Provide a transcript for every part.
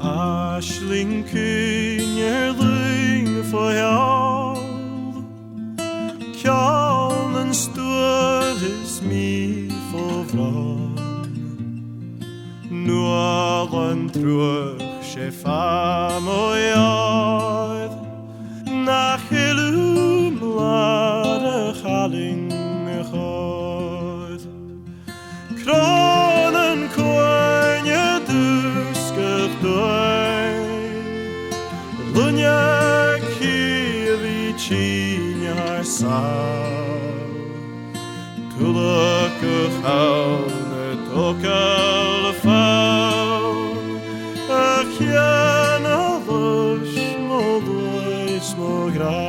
Ashling kunjerling for hjald Kjallen støres mi for vran Nålen tror seg fam og jord Nachelum lade chaling chod Kronen konje dusker døy Lunja kivi kinjar sal Tulake haune tokal faun Akjana lush modoi smogra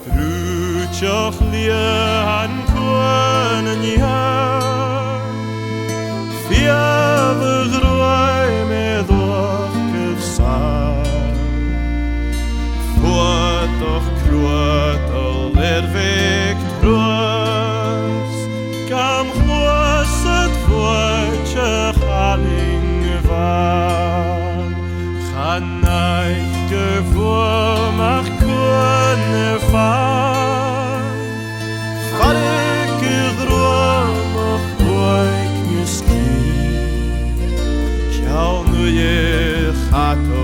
Trutjoch lian konen jaar Fjave groi med orkev sal Fåt och kruat og lervekt trås Gam chloset våtje chaling van Chanaich gevomach konne fan Farike dromach oik nuski Kjal nu je chato